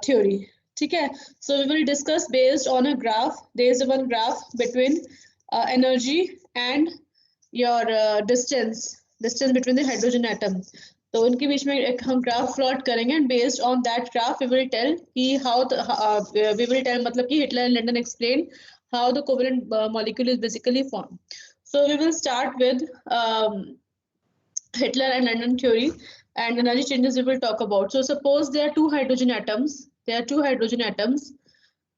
theory. ठीक है, so we will discuss based on a graph. There is one graph between energy and your distance between the hydrogen atom. तो उनके बीच में एक हम graph plot करेंगे and based on that graph we will tell कि how we will tell मतलब कि Heitler and London explain how the covalent molecule is basically form. So we will start with Hitler and London theory and energy changes we will talk about. So suppose there are two hydrogen atoms.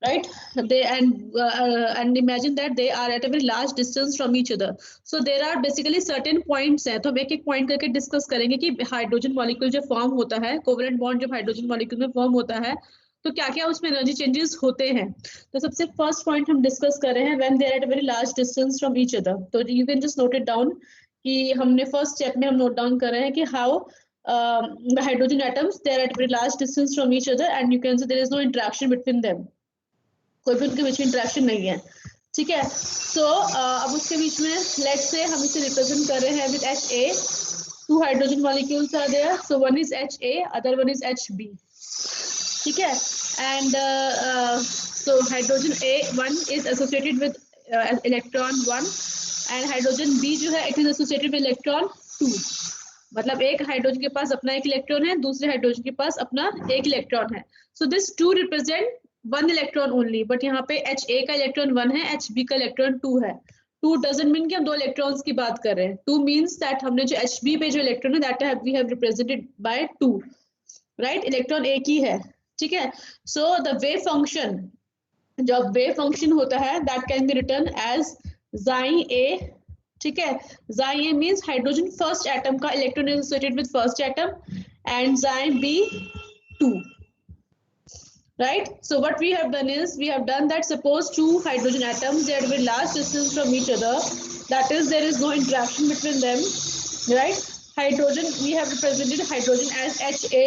Right? And imagine that they are at a very large distance from each other. So there are basically certain points है. तो हम एक point करके discuss करेंगे कि hydrogen molecule जो form होता है, covalent bond जब hydrogen molecule में form होता है, तो क्या क्या उसमें energy changes होते हैं. तो सबसे first point हम discuss कर रहे हैं when they are at a very large distance from each other. तो you can just note it down कि हमने first step में हम note down कर रहे हैं कि how the hydrogen atoms they are at a very large distance from each other and you can say there is no interaction between them. कोई भी उनके बीच में इंटरेक्शन नहीं है. ठीक है, सो अब उसके बीच में लेट्स से हम इसे रिप्रेजेंट कर रहे हैं with HA. Two hydrogen molecules are there, so one is HA, other one is HB. ठीक है, and so hydrogen A1 is associated with electron 1 and hydrogen B जो है it is associated with electron 2. मतलब एक hydrogen के पास अपना एक electron है, दूसरे हाइड्रोजन के पास अपना एक इलेक्ट्रॉन है. So this 2 represent 1 electron only, but यहाँ पे HA का इलेक्ट्रॉन 1 है, HB का इलेक्ट्रॉन 2 है. 2 डजंट मीन कि हम 2 इलेक्ट्रॉन्स की बात कर रहे हैं. 2 मीन्स दैट हमने जो HB पे जो इलेक्ट्रॉन है that we have represented by 2, right? Electron एक ही है. ठीक है, सो द वेव फंक्शन, जब वेव फंक्शन होता है that can be written as xi A. ठीक है, xi A means hydrogen first atom का electron associated with first atom and xi B 2. Right, so what we have done is we have done that suppose two hydrogen atoms they are very large distance from each other, that is there is no interaction between them, right? Hydrogen, we have represented hydrogen as HA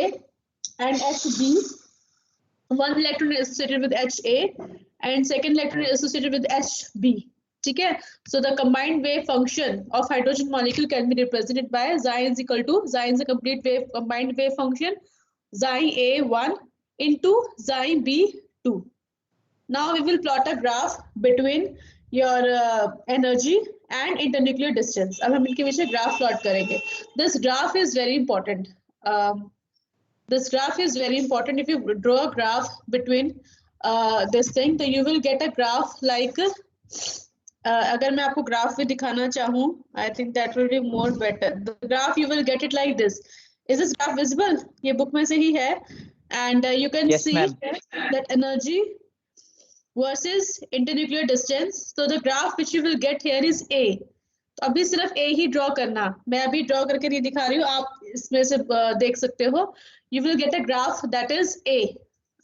and HB. One electron is associated with HA and second electron is associated with HB. ठीक है, so the combined wave function of hydrogen molecule can be represented by xi is equal to xi is a complete wave combined wave function xi A1 into xi B2. Now we will plot a graph between your energy and internuclear distance. अब हम इनके बीच में graph plot करेंगे. This graph is very important. This graph is very important. If you draw a graph between this thing, then you will get a graph like. अगर मैं आपको graph भी दिखाना चाहूँ, I think that will be more better. The graph you will get it like this. Is this graph visible? ये book में से ही है. And you can yes, see that energy versus internuclear distance. So the graph which you will get here is A. तो अभी सिर्फ A he draw करना, मैं अभी ड्रॉ करके नहीं दिखा रही हूँ, आप इसमें से देख सकते हो. You will get a graph that is A.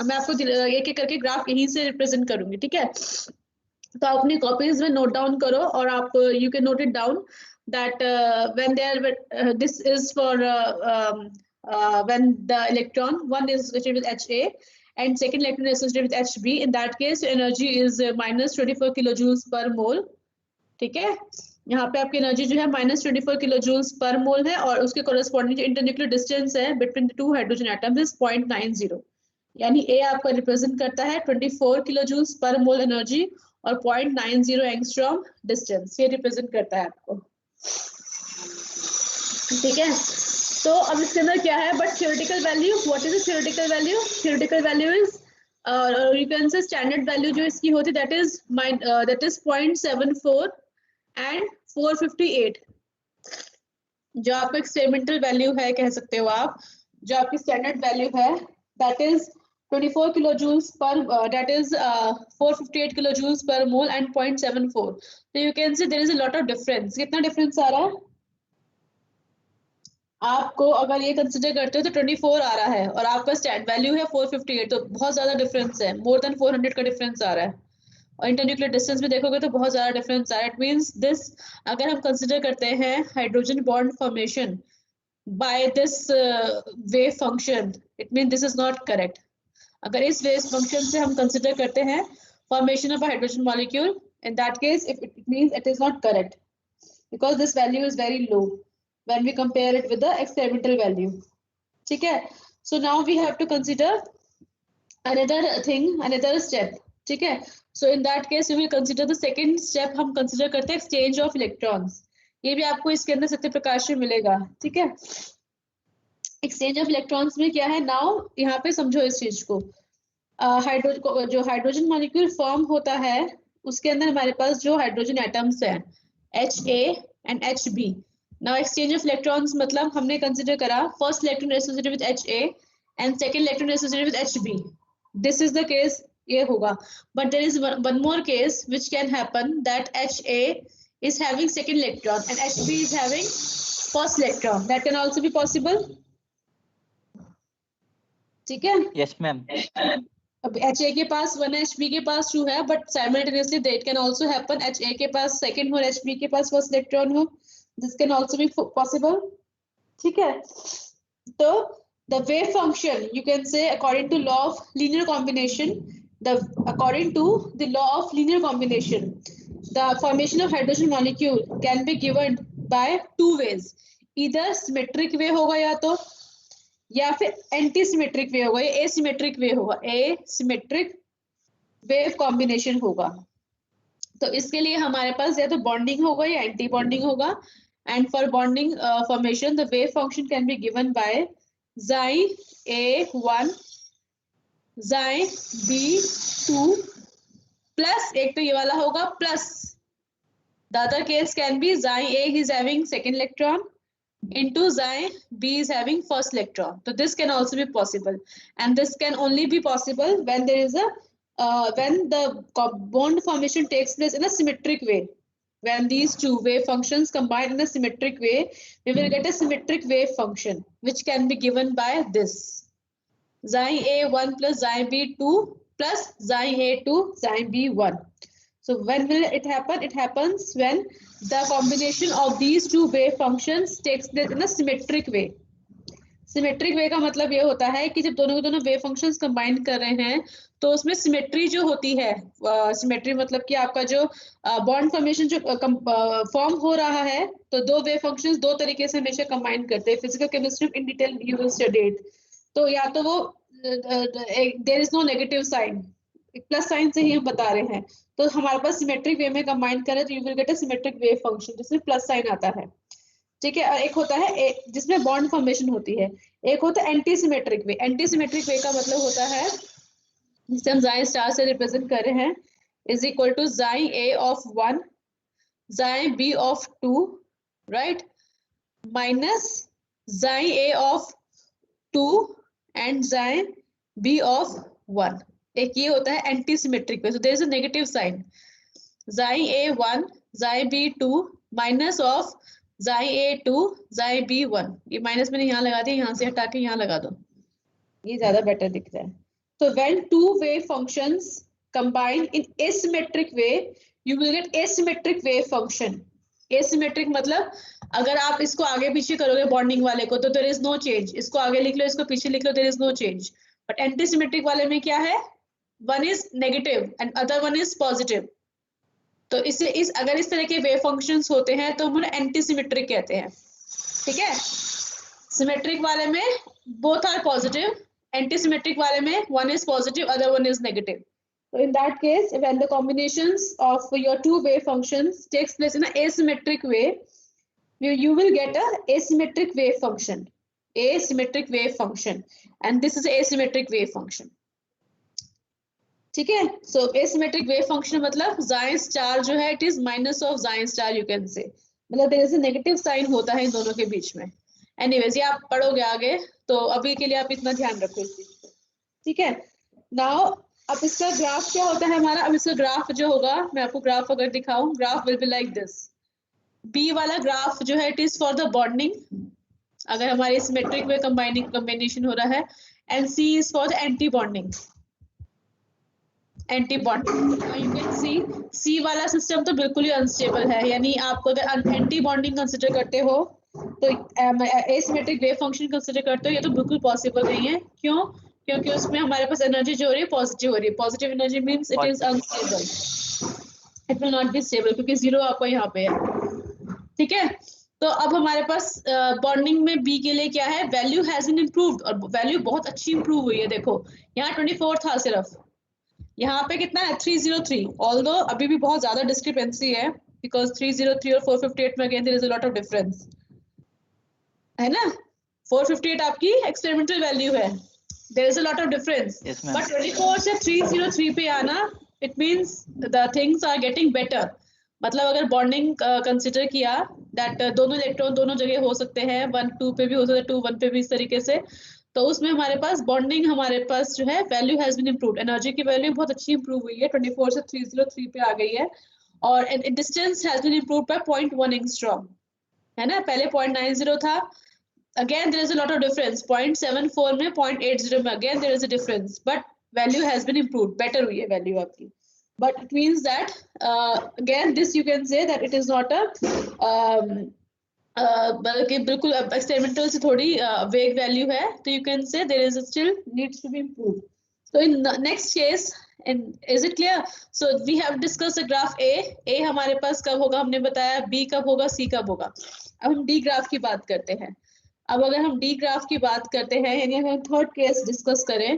अब मैं आपको एक एक करके ग्राफ यहीं से रिप्रेजेंट करूंगी. ठीक है, तो आप अपनी कॉपीज में नोट डाउन करो और आप you can note it down that when they are this is for when the electron 1 is associated with HA and second electron is associated with HB. In that case energy is minus 24 kilojoules per mole. ठीक है, यहाँ पे आपकी energy जो है minus 24 kilojoules per mole है और उसके corresponding जो internuclear distance है between the two hydrogen atoms is 0.90. यानी A आपका रिप्रेजेंट करता है 24 kilojoules per mole एनर्जी और 0.90 एंगस्ट्रॉम डिस्टेंस, ये रिप्रेजेंट करता है आपको. ठीक है, तो अब इसके अंदर क्या है but theoretical value. What is the theoretical value? Theoretical value is you can से स्टैंडर्ड वैल्यू जो इसकी होती है दैट इज 0.74 एंड 458. जो आपका एक्सपेरिमेंटल वैल्यू है कह सकते हो आप, जो आपकी स्टैंडर्ड वैल्यू है that is 24 kilojoules per that is 458 kilojoules per mole and 0.74. So you can see there is a lot of difference. कितना डिफरेंस आ रहा है आपको? अगर ये कंसिडर करते हो तो 24 आ रहा है और आपका स्टैंड वैल्यू है 458, तो बहुत ज्यादा डिफरेंस है, मोर देन 400 का डिफरेंस आ रहा है. और इंटरन्यूक्लियर डिस्टेंस में देखोगे तो बहुत ज्यादा डिफरेंस आ रहा है. इट मींस दिस, अगर हम कंसिडर करते हैं hydrogen bond formation by this wave function, it mean this is not correct. अगर इस वेव फंक्शन से हम कंसिडर करते हैं formation of hydrogen molecule, in that case it means it is not correct because this value is very low when we compare it with the experimental value. ठीक है, So now we have to consider another step. ठीक है, so in that case we will consider the second step. हम consider करते हैं exchange of electrons. ये भी आपको इसके अंदर सत्य प्रकाश में मिलेगा. ठीक है, exchange of electrons में क्या है, now यहाँ पे समझो इस चीज को. जो हाइड्रोजन मॉलिक्यूल फॉर्म होता है उसके अंदर हमारे पास जो हाइड्रोजन एटम्स हैं HA and HB. Now exchange of electrons मतलब हमने कंसिडर करा first electron associated with HA and second electron associated with HB. This is the case, ये होगा. But there is one more case which can happen, that HA is having second electron and HB is having first electron. That can also be possible. ठीक है? Yes, ma'am. अब HA के पास 1 है, HB के पास 2 है, but simultaneously that can also happen. HA के पास second हो और HB के पास first electron हो. This can also be possible. ठीक है? तो the wave function, you can say according to law of linear combination, according to the law of linear combination, the formation of hydrogen molecule can be given by two ways. Either symmetric way होगा या फिर anti-symmetric way होगा, या asymmetric way होगा. asymmetric wave combination होगा. तो इसके लिए हमारे पास या तो bonding होगा या anti bonding होगा. And for bonding formation, the wave function can be given by xi A1 xi B2 plus एक तो ये वाला होगा plus the other case can be xi A is having second electron into xi B is having first electron. So this can also be possible, and this can only be possible when there is a when the bond formation takes place in a symmetric way. When these two wave functions combine in a symmetric way, we will get a symmetric wave function, which can be given by this xi A1 plus xi B2 plus xi A2 xi B1. So when will it happen? It happens when the combination of these two wave functions takes place in a symmetric way. Symmetric way का मतलब ये होता है कि जब दोनों के दोनों वेव फंक्शंस कंबाइन कर रहे हैं तो उसमें सिमेट्री जो होती है, सिमेट्री मतलब कि आपका जो बॉन्ड फॉर्मेशन जो फॉर्म हो रहा है, तो दो वेव फंक्शंस दो तरीके से हमेशा कंबाइन करते हैं. Physical chemistry in detail you will study it. तो या तो वो there is no negative sign, plus sign से ही हम बता रहे हैं. तो हमारे पास सिमेट्रिक वे में कंबाइन करें तो you will get a symmetric wave function जिसमें प्लस साइन आता है. ठीक है, और एक होता है जिसमें बॉन्ड फॉर्मेशन होती है. एक होता है एंटी सिमेट्रिक वे. एंटी सिमेट्रिक वे का मतलब होता है जिसे हम xi स्टार से रिप्रेजेंट कर रहे हैं, is equal to xi A of 1 xi B of 2 right minus xi A of 2 and xi B of 1. एक ये होता है anti symmetric way. So there is a negative sign. xi A1 xi B2 minus of xi A2 xi B1. ये minus मैंने यहाँ लगा दिया, यहाँ से हटा के यहाँ लगा दो, ये ज्यादा बेटर दिख रहा है. तो when two wave functions combine in asymmetric way, you will get asymmetric wave function. Asymmetric मतलब अगर आप इसको आगे पीछे करोगे बॉन्डिंग वाले को तो there is no change. इसको आगे लिख लो, इसको पीछे लिख लो, there is no change. But anti-symmetric वाले में क्या है, one is negative and other one is positive. तो इससे अगर इस तरह के वेव फंक्शंस होते हैं तो हम एंटी सिमेट्रिक कहते हैं. ठीक है, सिमेट्रिक वाले में both are positive, anti symmetric वाले में one is positive other one is negative. So in that case, when the combinations of your two wave functions takes place in an asymmetric way, you will get a asymmetric wave function. Asymmetric wave function, and this is an asymmetric wave function. ठीक है, so asymmetric wave function मतलब xi star जो है it is minus of xi star, you can say, मतलब there is a negative sign होता है इन दोनों के बीच में. एनीवेज ये आप पढ़ोगे आगे, तो अभी के लिए आप इतना ध्यान रखो इस चीज को. ठीक है, नाउ अब इसका ग्राफ क्या होता है हमारा. अब इसका ग्राफ जो होगा, मैं आपको ग्राफ अगर दिखाऊं, graph will be like this. B वाला ग्राफ जो है it is for the bonding, अगर हमारे सिमेट्रिक में कॉम्बिनेशन हो रहा है, and C is for the anti bonding. Anti bonding you can see C वाला सिस्टम तो बिल्कुल ही अनस्टेबल है, यानी आप अगर एंटी बॉन्डिंग कंसिडर करते हो तो एसिमेट्रिक वेव फंक्शन कंसिडर करते हो, ये तो बिल्कुल पॉसिबल नहीं है. क्यों? क्योंकि उसमें हमारे पास एनर्जी जो हो रही है पॉजिटिव हो रही है. Positive energy means it is unstable, it will not be stable क्योंकि जीरो आपको यहाँ पे है. ठीक है, तो अब हमारे पास बॉन्डिंग में बी के लिए क्या है, वैल्यू हैज बीन इम्प्रूव्ड, और वैल्यू बहुत अच्छी इंप्रूव हुई है। देखो यहाँ 24 था सिर्फ, यहाँ पे कितना है 303, ऑल्दो अभी भी बहुत ज्यादा डिस्क्रिपेंसी है, बिकॉज 303 और 458 में again there is a lot of difference, है ना। 458 आपकी एक्सपेरिमेंटल वैल्यू है, there is a lot of difference, but 24 से 303 पे आना, it means the things are getting better. मतलब अगर बॉन्डिंग कंसिडर किया दैट दोनों इलेक्ट्रॉन दोनों जगह हो सकते हैं, 1 2 पे भी हो सकते हैं, 2 1 पे भी, इस तरीके से, तो उसमें हमारे पास बॉन्डिंग, हमारे पास जो है value has been improved, energy की वैल्यू बहुत अच्छी इंप्रूव हुई है, 24 से 303 पे आ गई है, और distance has been improved by 0.1 angstrom, है ना। पहले 0.90 था, again there is a lot of difference, 0.74 में 0.80 में again there is a difference, but value has been improved, better हुई है वैल्यू आपकी, but it means that again this you can say that it is not a बल्कि बिल्कुल experimental से थोड़ी वेग वैल्यू है, तो you can say there is still needs to be improved. So in the next case, and is it clear? So we have discussed the graph A हमारे पास कब होगा हमने बताया, B कब होगा, C कब होगा। अब हम D ग्राफ की बात करते हैं। अब अगर हम D ग्राफ की बात करते हैं, यानी अगर हम थर्ड केस डिस्कस करें,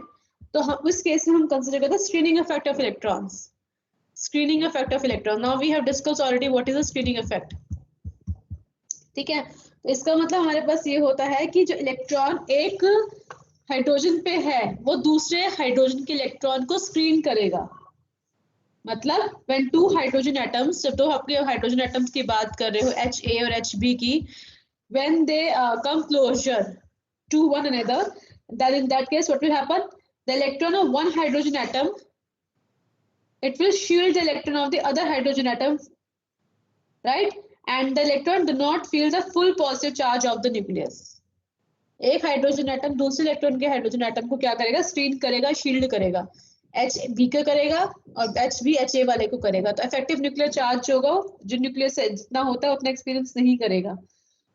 तो हम उस केस में हम कंसिडर करते हैं screening effect of electrons. Screening effect of electron, now we have discuss already what is the screening effect, ठीक है। तो इसका मतलब हमारे पास ये होता है कि जो इलेक्ट्रॉन एक हाइड्रोजन पे है, वो दूसरे हाइड्रोजन के इलेक्ट्रॉन को स्क्रीन करेगा। मतलब when two hydrogen atoms, जब दो आपके हाइड्रोजन एटम्स की बात कर रहे हो HA और HB की, when they come closer to one another, then in that case what will happen, the electron of one hydrogen atom, it will shield the electron of the other hydrogen atom, right, and the electron do not feel the full positive charge of the nucleus। एक hydrogen atom दूसरे electron के hydrogen atom को क्या करेगा, screen करेगा, shield करेगा, H B का करेगा और एच बी एच ए वाले को करेगा। तो इफेक्टिव न्यूक्लियर चार्ज जो होगा, जो न्यूक्लियस से जितना होता है उतना एक्सपीरियंस नहीं करेगा।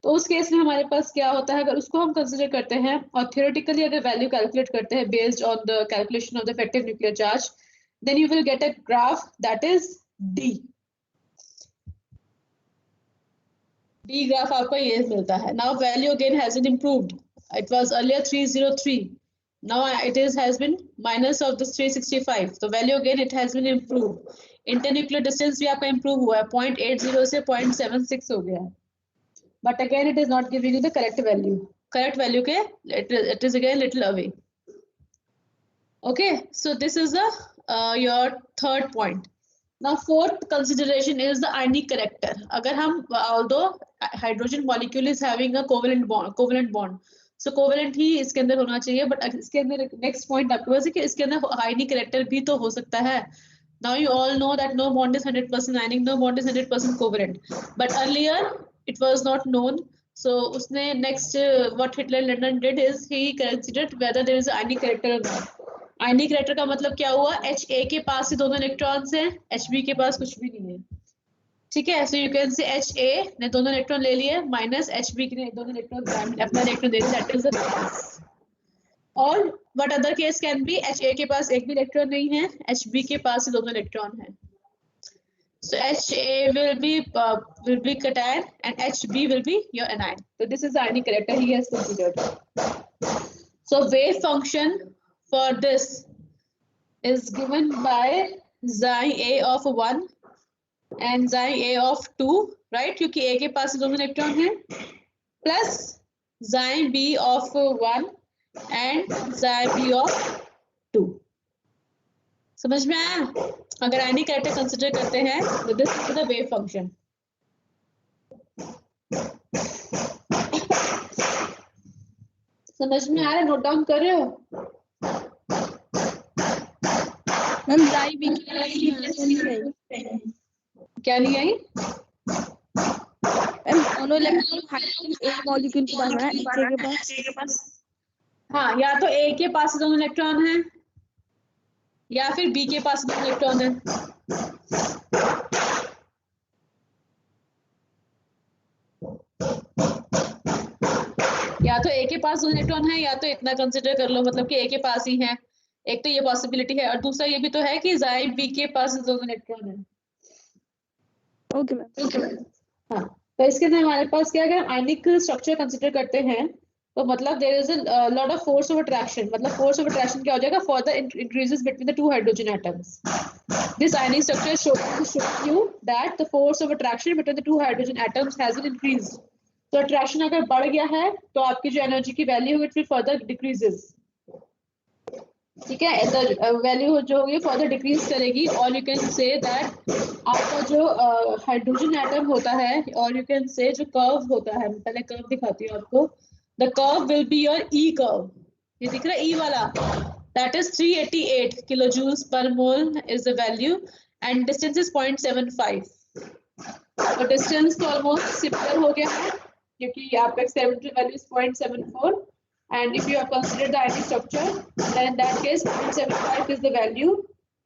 तो उस केस में हमारे पास क्या होता है, अगर उसको हम कंसिडर करते हैं और थियोरेटिकली अगर वैल्यू कैलकुलेट करते हैं based on the calculation of the effective nuclear charge, then you will get a graph that is D. D graph आपको ये मिलता है। Now value again has been improved, it was earlier 303, now it is has been minus of this 365, so value again it has been improved, internuclear distance भी आपका improve हुआ है, 0.80 से 0.76 हो गया है, but again it is not giving you the correct value के it is again little away। okay, so this is the your third point। now fourth consideration is the ionic character। अगर हम although hydrogen molecule is having a covalent bond, so covalent ही इसके अंदर होना चाहिए, but इसके अंदर next point आपके पास है कि इसके अंदर आयनिक कैरेक्टर भी तो हो सकता है। Now you all know that no bond is 100% ionic, no bond is 100% covalent, but earlier it was not known. So उसने next what Heitler London did is he considered whether there is ionic character और not. Ionic character का मतलब क्या हुआ, HA के पास ही दोनों electrons हैं, HB के पास कुछ भी नहीं है, ठीक है। सो यू कैन से HA ने दोनों इलेक्ट्रॉन ले लिए, माइनस HB ने दोनों इलेक्ट्रॉन अपना इलेक्ट्रॉन दे दिया, दैट इज द केस। और what other case can be, HA के पास एक भी इलेक्ट्रॉन नहीं है, HB के पास ही दोनों इलेक्ट्रॉन है। So HA will be cation and HB will be your anion। So this is the ionic character he has considered। So wave function for this is given by psi A of 1 and psi A of 2, right, क्योंकि A के पास दोनों electron हैं, plus psi B of 1 and psi B of 2। समझ में आया? अगर आयनिक character consider करते हैं तो this is the wave function. समझ में आ रहा है? नोट डाउन कर रहे हो? मैम psi B क्या नहीं आई? दोनों इलेक्ट्रॉन एक मॉलिक्यूल के पास है, HA के पास। हाँ, या तो A के पास दोनों इलेक्ट्रॉन हैं या फिर B के पास दोनों इलेक्ट्रॉन हैं। या तो A के पास दोनों इलेक्ट्रॉन है, या तो इतना कंसिडर कर लो मतलब कि A के पास ही है, एक तो ये पॉसिबिलिटी है, और दूसरा ये भी तो है कि psi B के पास दोनों इलेक्ट्रॉन है। Okay ma'am. हाँ, तो इसके अंदर हमारे पास क्या है, अगर आयनिक स्ट्रक्चर कंसिडर करते हैं तो मतलब there is a lot of force of attraction, मतलब फोर्स ऑफ अट्रैक्शन क्या हो जाएगा, further increases between the two hydrogen atoms. This ionic structure shows you that the force of attraction between the two hydrogen atoms has been increased. तो attraction अगर बढ़ गया है तो आपकी जो एनर्जी की वैल्यू है, it will further decreases. ठीक है, the वैल्यू जो होगी फर्दर डिक्रीज करेगी. और यू कैन से दैट आपका जो हाइड्रोजन एटम होता है, और यू कैन से जो कर्व होता है, मैं पहले कर्व दिखाती हूँ आपको. The curve will be your E curve. ये दिख रहा है ई वाला, that is 388 kilojoules per mole is the value, and distance is 0.75. तो distance तो almost similar हो गया है क्योंकि आपका experimental value is 0.74, and if you have considered the ionic structure, then in that case 0.75 is the value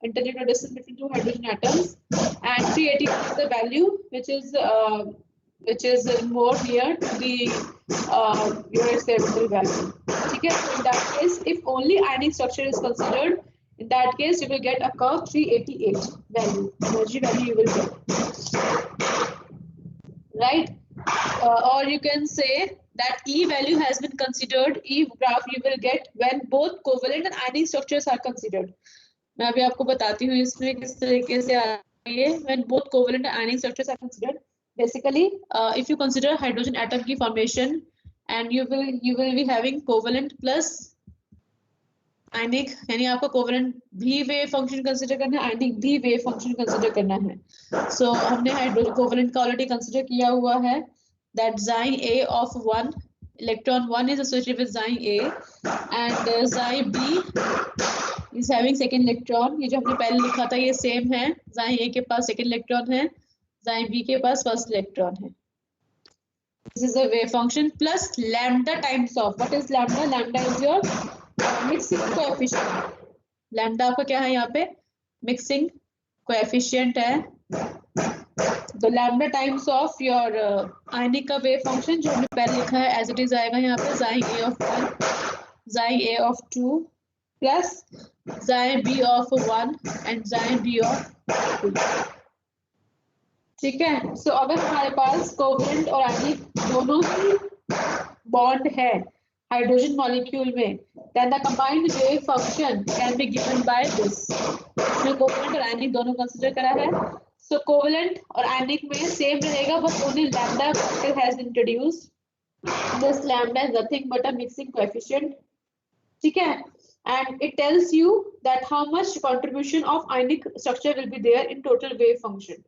internuclear distance between two hydrogen atoms, and 380 is the value which is more near to the your experimental value. ठीक है, so in that case, if only ionic structure is considered, in that case you will get a curve 388 value, energy value you will get, right? Or you can say that E value has been considered. E graph you will get when both covalent and ionic structures are considered. मैं अभी आपको बताती हूँ इसमें किस तरीके से आ रही है. When both covalent and ionic structures are considered, basically if you consider hydrogen atom की formation, and you will be having covalent plus ionic, यानी आपको covalent भी wave function consider करना है, ionic भी wave function consider करना है. So हमने hydrogen covalent का already consider किया हुआ है, that xi A of 1 electron 1 is associated with xi A, and xi B is having second electron. ये जो हमने पहले लिखा था ये same है, xi A के पास second electron है, xi B के पास first electron है. This is a wave function plus lambda times of, what is lambda? Lambda is your mixing coefficient. Lambda आपका क्या है यहाँ पे? Mixing coefficient है. तो lambda times of your ionic का wave function जो हमने पहले लिखा है as it is आएगा यहाँ पे xi A of 1, xi A of 2 plus xi B of 1 and xi B of 2. ठीक है, so अगर हमारे पास कोवेलेंट और आयनिक दोनों ही बॉन्ड है हाइड्रोजन मॉलिक्यूल में, then the combined wave function can be given by this. इसमें कोवेलेंट और आयनिक दोनों कंसीडर करा है. So कोवेलेंट और आयनिक में सेम रहेगा, but only lambda factor has been introduced. This lambda is nothing but a mixing coefficient. ठीक है, and it tells you that how much contribution of ionic structure will be there in total wave function.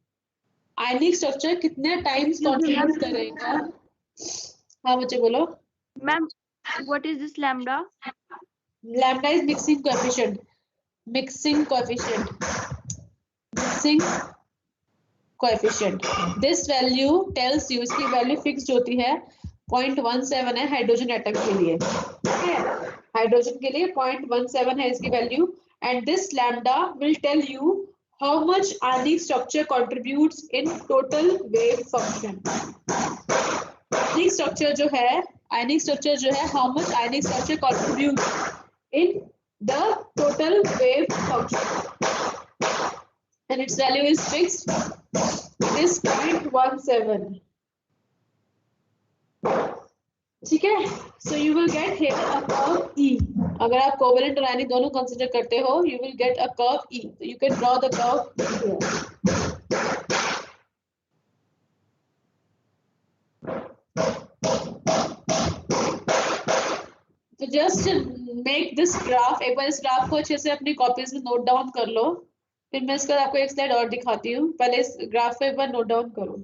Ionic structure कितने times contribute करेगा? हाँ बच्चे बोलो. Ma'am, what is this lambda? Lambda is mixing coefficient. Mixing coefficient. Mixing coefficient. This value tells you, इसकी value fixed होती है 0.17 है hydrogen atom के लिए. ठीक है, हाइड्रोजन के लिए 0.17 है इसकी वैल्यू, and this lambda will tell you how much ionic structure contributes in total wave function. Ionic structure जो है, ionic structure जो है, how much ionic structure contributes in the total wave function, and its value is fixed. It is 0.17. ठीक है, so you will get here a curve E. अगर आप covalent और आयनिक दोनों कंसीडर करते हो, you will get a curve E. So you can draw the curve here. So just make this graph. एक बार इस ग्राफ को अच्छे से अपनी कॉपीज में नोट डाउन कर लो, फिर मैं इसका आपको एक स्लाइड और दिखाती हूँ. पहले इस ग्राफ को एक बार नोट डाउन करो.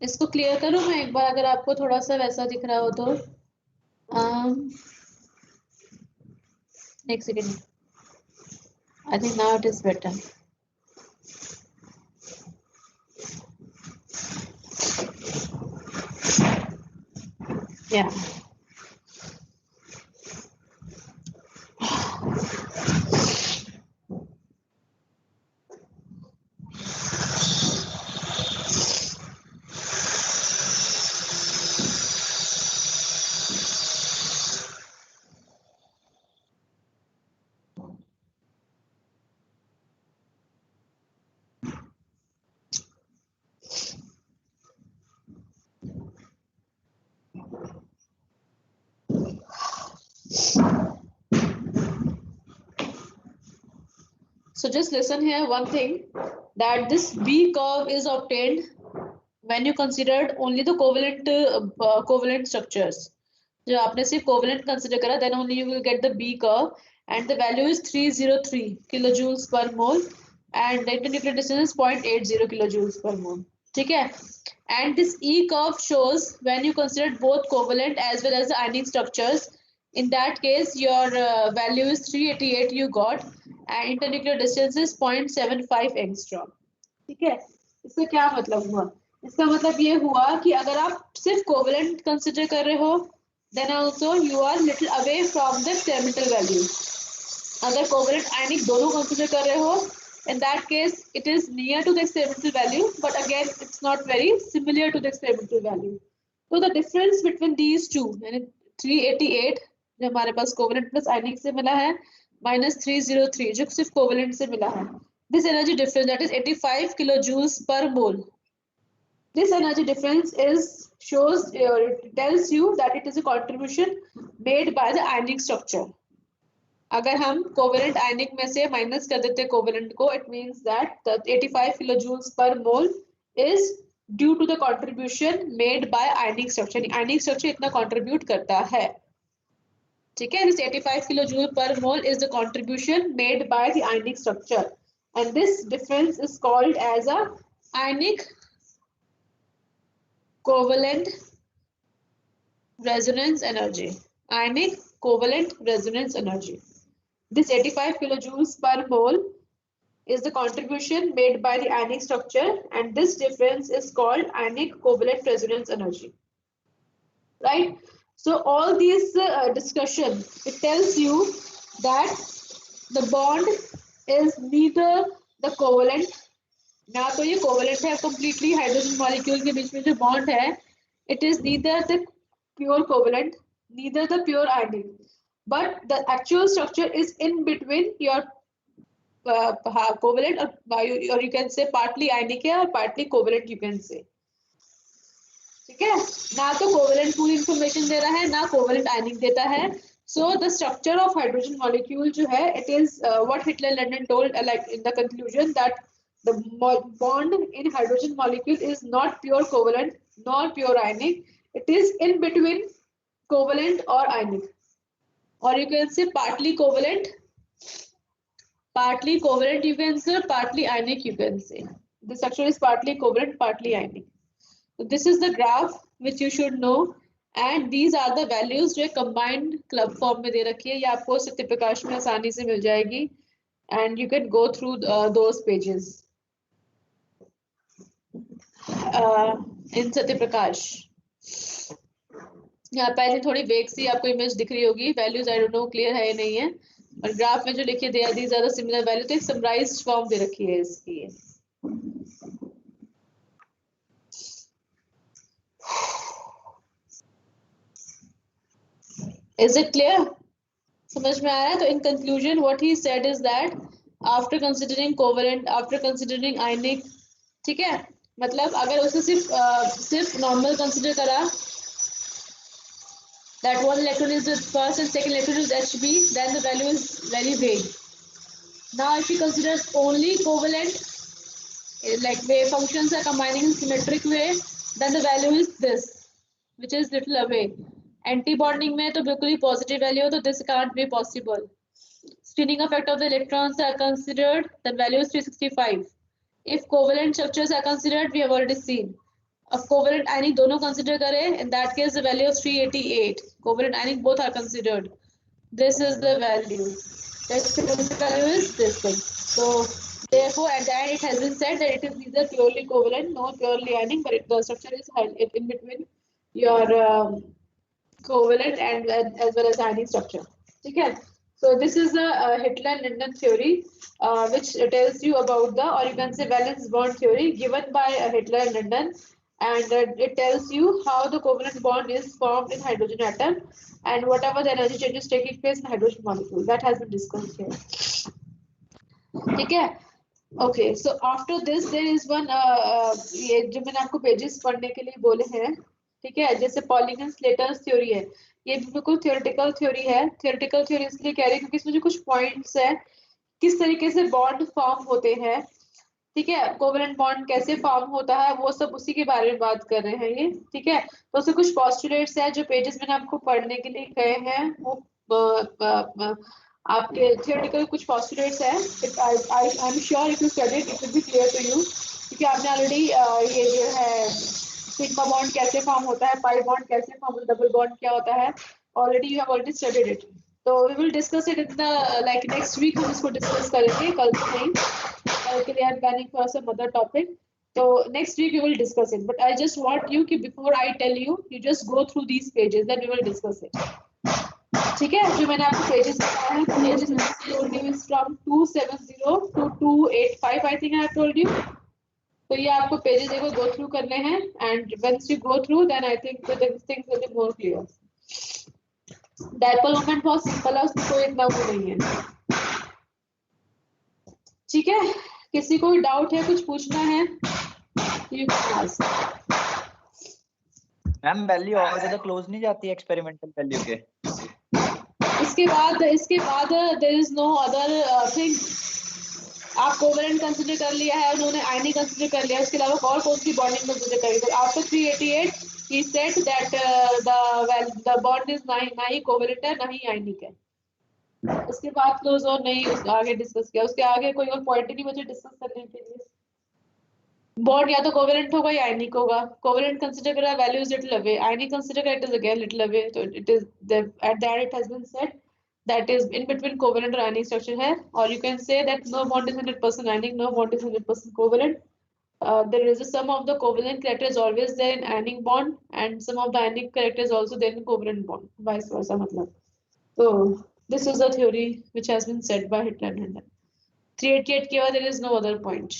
इसको क्लियर करूं मैं एक बार, अगर आपको थोड़ा सा वैसा दिख रहा हो तो। एक second, I think now it is better. या so just listen here one thing, that this B curve is obtained when you considered only the covalent structures. जो आपने सिर्फ कोवेलेंट कंसिडर करा, then only you will get the B curve, and the value is 303 kilojoules per mole, and the internuclear distance is 0.80 kilojoules per mole. ठीक है? And this E curve shows when you consider both covalent as well as the ionic structures. In that case, your value is 388 you got, and internuclear distance is 0.75 angstrom. ठीक है? इसका क्या मतलब हुआ? इसका मतलब ये हुआ कि अगर आप सिर्फ कोवेलेंट कंसिडर कर रहे हो, then also you are little away from the experimental value. अगर कोवेलेंट आयनिक दोनों कंसिडर कर रहे हो, in that case it is near to the experimental value, but again it's not very similar to the experimental value. So the difference between these two, यानी 388 जो हमारे पास covalent plus आयनिक से मिला है, minus 303 जो सिर्फ कोवेलेंट से मिला है, this energy difference, that is 85 kilojoules per mole. This energy difference it tells you that it is a contribution made by the ionic structure. अगर हम कोवेलेंट आयनिक में से माइनस कर देते कोवेलेंट को, it means that the 85 kilojoules per mole is due to the contribution made by ionic structure. ionic structure इतना contribute करता है. ठीक है? This 85 kilojoule per mole is the contribution made by the ionic structure, and this difference is called as a ionic covalent resonance energy. Ionic covalent resonance energy. This 85 kilojoules per mole is the contribution made by the ionic structure, and this difference is called ionic covalent resonance energy. Right? So all these discussion, it tells you that the bond is neither the covalent, ना तो ये covalent है completely hydrogen molecule के बीच में जो bond है, it is neither the pure covalent, neither the pure ionic, but the actual structure is in between your covalent or you can say partly ionic है और partly covalent you can say. ठीक है? ना तो covalent पूरी information दे रहा है, ना कोवेलेंट आयनिक देता है. So the structure of hydrogen molecule जो है, it is what Hitler London told like in the conclusion, that the bond in hydrogen molecule is not pure covalent nor pure ionic. It is in between covalent or ionic, or you can say partly covalent you can say, partly ionic you can say. The structure is partly covalent, partly ionic. So this is the graph which you should know, and these are the values जो combined club form में दे रखी है. ये आपको सत्य प्रकाश में आसानी से मिल जाएगी, and you can go through those pages in Satya Prakash. यहाँ पहले थोड़ी वेग सी आपको इमेज दिख रही होगी, values I don't know clear है या नहीं है, और ग्राफ में जो लिखे दे दी ज्यादा सिमिलर वैल्यू, तो एक समराइज्ड फॉर्म दे रखी है इसकी. Is it clear? समझ में आ रहा है? तो in conclusion what he said is that after considering covalent, after considering ionic, ठीक है, मतलब अगर उसने सिर्फ नॉर्मल कंसिडर करा, that one electron is the first and second electron is Hb, then the value is very vague. Now if he considers only covalent, like wave functions are combining in symmetric way, then the value is this, which is little away. Anti-bonding में तो बिल्कुल ही positive value हो, तो this can't be possible. Spinning effect of the electrons are considered, the value is 365. If covalent structures are considered, we have already seen अब covalent आयनिक दोनों consider करें, in that case the value of 388. Covalent ionic both are considered. This is the value. The value is this thing. So therefore at the end it has been said that it is neither purely covalent nor purely ionic, but the structure is in between your covalent and as well as ionic structure. Okay. So this is the Hitler-Lindon theory, which tells you about the, or you can say, valence bond theory given by Hitler and Lindon, and it tells you how the covalent bond is formed in hydrogen atom and whatever the energy changes taking place in hydrogen molecule. That has been discussed here. Okay. Okay. So after this there is one ये जो मैंने आपको pages पढ़ने के लिए बोले हैं, ठीक है, जैसे पॉलिगन स्लेटर्स थ्योरी है, ये बिल्कुल थियोरेटिकल थ्योरी है। थियोरेटिकल थ्योरी इसलिए कह रही हूँ क्योंकि इसमें जो कुछ पॉइंट्स है, किस तरीके से बॉन्ड फॉर्म होते हैं, ठीक है, कोवेलेंट बॉन्ड कैसे फॉर्म होता है, वो सब उसी के बारे में बात कर रहे हैं ये, ठीक है। तो उसमें कुछ पोस्टुलेट्स है जो पेजेस मैंने आपको पढ़ने के लिए कहे हैं, वो आपके थियोरेटिकल कुछ पोस्टुलेट्स है। I am sure if you study it will be clear to you, क्योंकि आपने ऑलरेडी ये जो है सिग्मा बॉन्ड कैसे फॉर्म होता है, पाई बॉन्ड कैसे फॉर्म होता है, डबल बॉन्ड क्या होता है, already you have already studied it. तो we will discuss it in the like next week, हम इसको डिस्कस करेंगे, कल से नहीं, कल के लिए I am planning for some other topic, तो next week we will discuss it. But I just want you कि before I tell you, you just go through these pages, then we will discuss it, ठीक है। जो मैंने आपको pages बताया है, pages is from 270 to 285 I think I have told you. तो ये आपको पेजेस देखो गो थ्रू करने हैं, and once you go through then I think the things will be more clear. Dipole moment बहुत सिंपल है, उसमें कोई इतना वो नहीं है, ठीक है। किसी को डाउट है, कुछ पूछना है, you can ask. Ma'am value और ज्यादा क्लोज नहीं जाती एक्सपेरिमेंटल वैल्यू के? इसके बाद there is no other thing. आप कोवेलेंट कंसीडर कर लिया है, उन्होंने आयनिक कंसीडर कर लिया, इसके अलावा और कौन सी बॉन्डिंग कंसीडर करेंगे? तो after 388 he said that the bond is नहीं कोवेलेंट है, नहीं आयनिक है। उसके बाद क्लोज और नहीं आगे डिस्कस किया, उसके आगे कोई और पॉइंट ही नहीं बचे डिस्कस करने के लिए। बॉन्ड या तो कोवेलेंट होगा या आयनिक होगा। कोवेलेंट कंसीडर कर रहा है, value is little away, ionic consider कर it is again little away, तो it is at that it has been said that is in between covalent or ionic structure है, or you can say that no bond is 100% ionic, no bond is 100% covalent. There is a sum of the covalent character is always there in ionic bond, and some of the ionic character is also there in covalent bond, vice versa मतलब। So this is the theory which has been said by Hitler and Lindon। 388 के बाद there is no other point।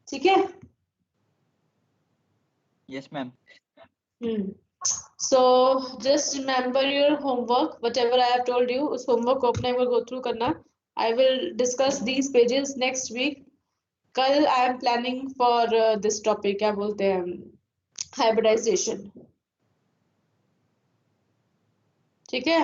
ठीक है। Yes ma'am। So just remember your homework, whatever I have told you, उस homework को अपने go through करना। I will discuss these pages next week। कल I am planning for this topic, क्या बोलते हैं, hybridization, ठीक है।